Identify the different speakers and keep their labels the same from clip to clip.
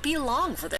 Speaker 1: not be long for this.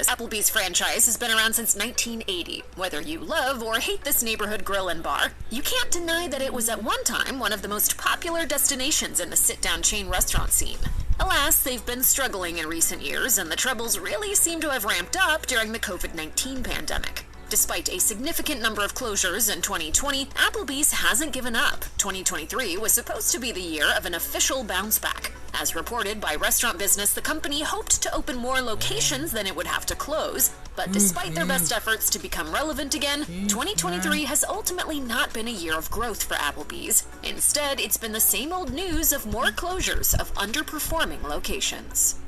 Speaker 1: Applebee's franchise has been around since 1980. Whether you love or hate this neighborhood grill and bar, you can't deny that it was at one time one of the most popular destinations in the sit-down chain restaurant scene. Alas, they've been struggling in recent years, and the troubles really seem to have ramped up during the COVID-19 pandemic. Despite a significant number of closures in 2020, Applebee's hasn't given up. 2023 was supposed to be the year of an official bounce back. As reported by Restaurant Business, the company hoped to open more locations than it would have to close, but despite their best efforts to become relevant again, 2023 has ultimately not been a year of growth for Applebee's. Instead, it's been the same old news of more closures of underperforming locations.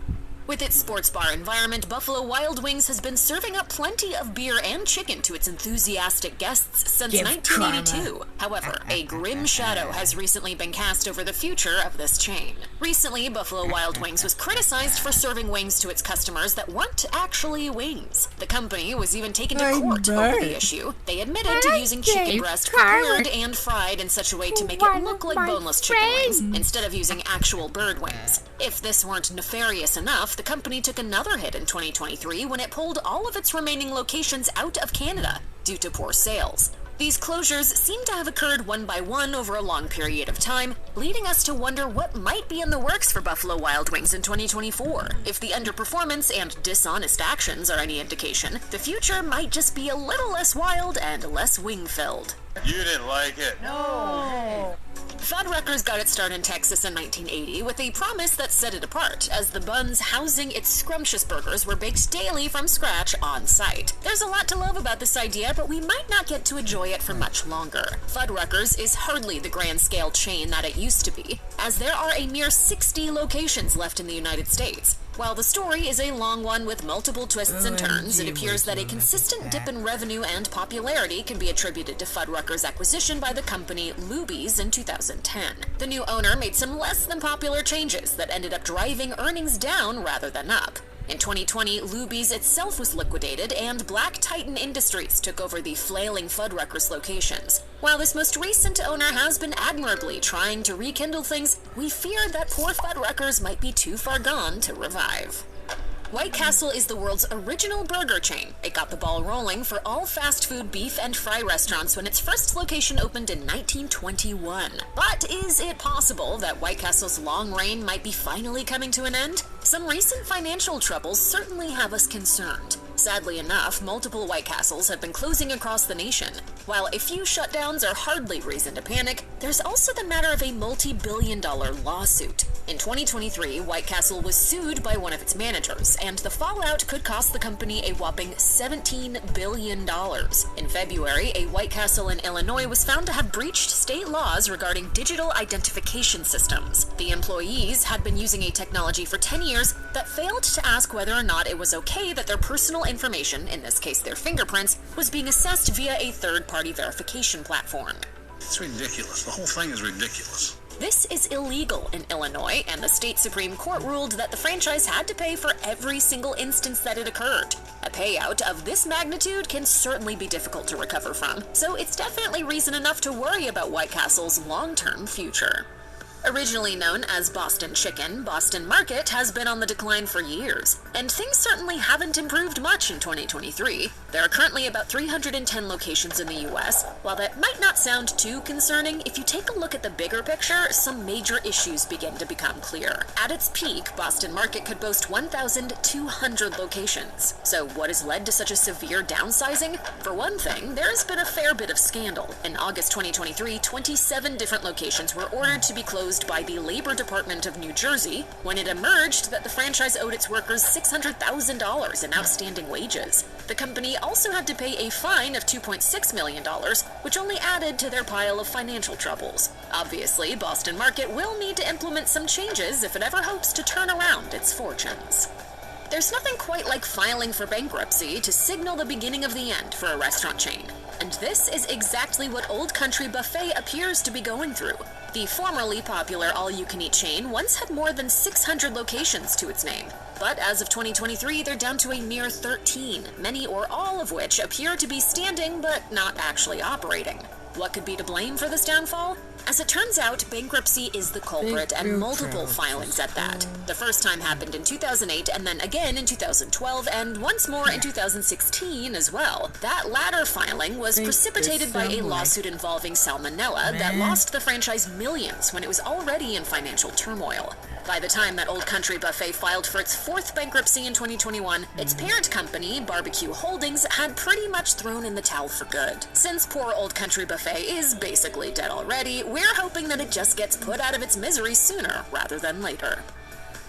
Speaker 1: With its sports bar environment, Buffalo Wild Wings has been serving up plenty of beer and chicken to its enthusiastic guests since 1982. However, a grim shadow has recently been cast over the future of this chain. Recently, Buffalo Wild Wings was criticized for serving wings to its customers that weren't actually wings. The company was even taken to court over the issue. They admitted to using chicken breast prepared and fried in such a way to make it look like boneless chicken wings, instead of using actual bird wings. If this weren't nefarious enough, the company took another hit in 2023 when it pulled all of its remaining locations out of Canada due to poor sales. These closures seem to have occurred one by one over a long period of time, leading us to wonder what might be in the works for Buffalo Wild Wings in 2024. If the underperformance and dishonest actions are any indication, the future might just be a little less wild and less wing-filled.
Speaker 2: You didn't like it.
Speaker 1: No. Fuddruckers got its start in Texas in 1980 with a promise that set it apart, as the buns housing its scrumptious burgers were baked daily from scratch on site. There's a lot to love about this idea, but we might not get to enjoy it for much longer. Fuddruckers is hardly the grand-scale chain that it used to be, as there are a mere 60 locations left in the United States. While the story is a long one with multiple twists and turns, it appears that a consistent dip in revenue and popularity can be attributed to Fuddruckers' acquisition by the company Luby's in 2010. The new owner made some less than popular changes that ended up driving earnings down rather than up. In 2020, Luby's itself was liquidated, and Black Titan Industries took over the flailing Fuddruckers locations. While this most recent owner has been admirably trying to rekindle things, we fear that poor Fuddruckers might be too far gone to revive. White Castle is the world's original burger chain. It got the ball rolling for all fast food beef and fry restaurants when its first location opened in 1921. But is it possible that White Castle's long reign might be finally coming to an end? Some recent financial troubles certainly have us concerned. Sadly enough, multiple White Castles have been closing across the nation. While a few shutdowns are hardly reason to panic, there's also the matter of a multi-billion-dollar lawsuit. In 2023, White Castle was sued by one of its managers, and the fallout could cost the company a whopping $17 billion. In February, a White Castle in Illinois was found to have breached state laws regarding digital identification systems. The employees had been using a technology for 10 years that failed to ask whether or not it was okay that their personal information, in this case their fingerprints, was being assessed via a third-party verification platform.
Speaker 2: It's ridiculous. The whole thing is ridiculous.
Speaker 1: This is illegal in Illinois, and the state Supreme Court ruled that the franchise had to pay for every single instance that it occurred. A payout of this magnitude can certainly be difficult to recover from, so it's definitely reason enough to worry about White Castle's long-term future. Originally known as Boston Chicken, Boston Market has been on the decline for years, and things certainly haven't improved much in 2023. There are currently about 310 locations in the U.S. While that might not sound too concerning, if you take a look at the bigger picture, some major issues begin to become clear. At its peak, Boston Market could boast 1,200 locations. So what has led to such a severe downsizing? For one thing, there has been a fair bit of scandal. In August 2023, 27 different locations were ordered to be closed by the Labor Department of New Jersey when it emerged that the franchise owed its workers $600,000 in outstanding wages. The company also had to pay a fine of $2.6 million, which only added to their pile of financial troubles. Obviously, Boston Market will need to implement some changes if it ever hopes to turn around its fortunes. There's nothing quite like filing for bankruptcy to signal the beginning of the end for a restaurant chain. And this is exactly what Old Country Buffet appears to be going through. The formerly popular all-you-can-eat chain once had more than 600 locations to its name. But as of 2023, they're down to a mere 13, many or all of which appear to be standing but not actually operating. What could be to blame for this downfall? As it turns out, bankruptcy is the culprit, and multiple filings at that. The first time happened in 2008, and then again in 2012, and once more in 2016 as well. That latter filing was precipitated by a lawsuit involving salmonella that lost the franchise millions when it was already in financial turmoil. By the time that Old Country Buffet filed for its fourth bankruptcy in 2021, its parent company, Barbecue Holdings, had pretty much thrown in the towel for good. Since poor Old Country Buffet is basically dead already, we're hoping that it just gets put out of its misery sooner rather than later.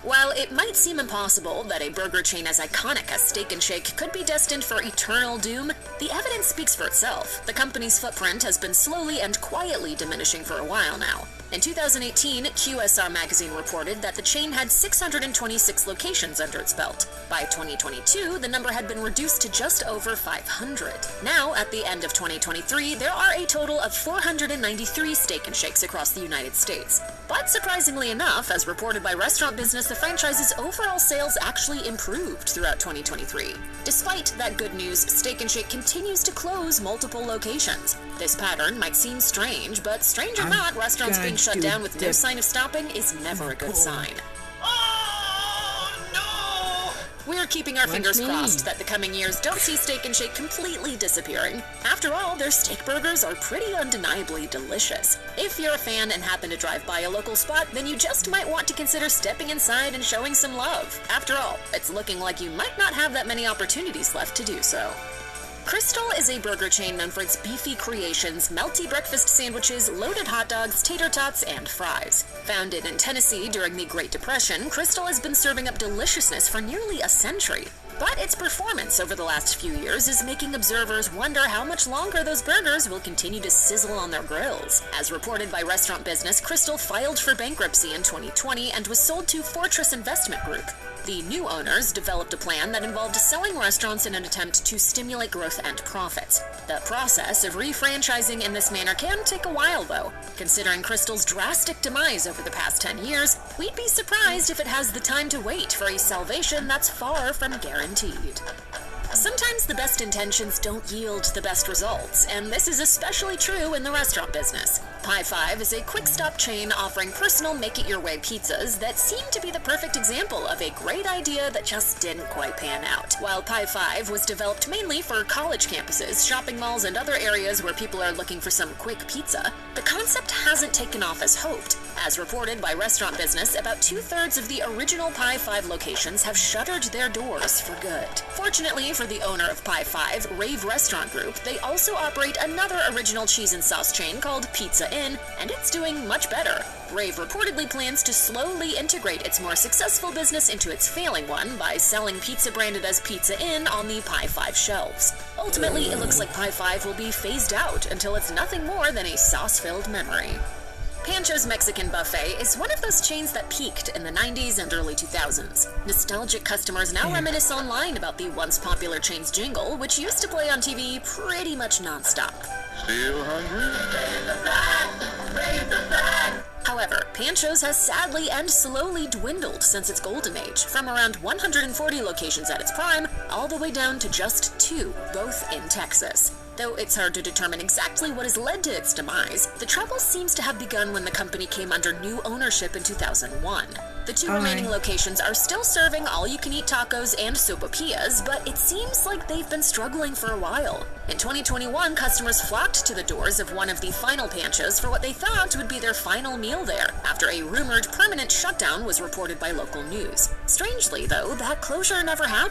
Speaker 1: While it might seem impossible that a burger chain as iconic as Steak 'n Shake could be destined for eternal doom, the evidence speaks for itself. The company's footprint has been slowly and quietly diminishing for a while now. In 2018, QSR Magazine reported that the chain had 626 locations under its belt. By 2022, the number had been reduced to just over 500. Now, at the end of 2023, there are a total of 493 Steak 'n Shakes across the United States. But surprisingly enough, as reported by Restaurant Business, the franchise's overall sales actually improved throughout 2023. Despite that good news, Steak 'n Shake continues to close multiple locations. This pattern might seem strange, but strange or not, restaurants being shut down with no sign of stopping is never a good sign.
Speaker 2: Oh, no!
Speaker 1: We're keeping our fingers crossed that the coming years don't see Steak 'n Shake completely disappearing. After all, their steak burgers are pretty undeniably delicious. If you're a fan and happen to drive by a local spot, then you just might want to consider stepping inside and showing some love. After all, it's looking like you might not have that many opportunities left to do so. Crystal is a burger chain known for its beefy creations, melty breakfast sandwiches, loaded hot dogs, tater tots, and fries. Founded in Tennessee during the Great Depression, Crystal has been serving up deliciousness for nearly a century. But its performance over the last few years is making observers wonder how much longer those burgers will continue to sizzle on their grills. As reported by Restaurant Business, Crystal filed for bankruptcy in 2020 and was sold to Fortress Investment Group. The new owners developed a plan that involved selling restaurants in an attempt to stimulate growth and profits. The process of refranchising in this manner can take a while, though. Considering Crystal's drastic demise over the past 10 years, we'd be surprised if it has the time to wait for a salvation that's far from guaranteed. Sometimes the best intentions don't yield the best results, and this is especially true in the restaurant business. Pie 5 is a quick-stop chain offering personal make-it-your-way pizzas that seem to be the perfect example of a great idea that just didn't quite pan out. While Pie 5 was developed mainly for college campuses, shopping malls, and other areas where people are looking for some quick pizza, the concept hasn't taken off as hoped. As reported by Restaurant Business, about 2/3 of the original Pie 5 locations have shuttered their doors for good. Fortunately for the owner of Pie 5, Rave Restaurant Group, they also operate another original cheese and sauce chain called Pizza Inn, and it's doing much better. Rave reportedly plans to slowly integrate its more successful business into its failing one by selling pizza branded as Pizza Inn on the Pie 5 shelves. Ultimately, it looks like Pie 5 will be phased out until it's nothing more than a sauce-filled memory. Pancho's Mexican Buffet is one of those chains that peaked in the 90s and early 2000s. Nostalgic customers now reminisce online about the once popular chain's jingle, which used to play on TV pretty much nonstop.
Speaker 2: Still hungry?
Speaker 1: However, Pancho's has sadly and slowly dwindled since its golden age, from around 140 locations at its prime, all the way down to just 2, both in Texas. Though it's hard to determine exactly what has led to its demise, the trouble seems to have begun when the company came under new ownership in 2001. The 2 remaining locations are still serving all-you-can-eat tacos and sopapillas, but it seems like they've been struggling for a while. In 2021, customers flocked to the doors of one of the final Panchos for what they thought would be their final meal there, after a rumored permanent shutdown was reported by local news. Strangely, though, that closure never happened.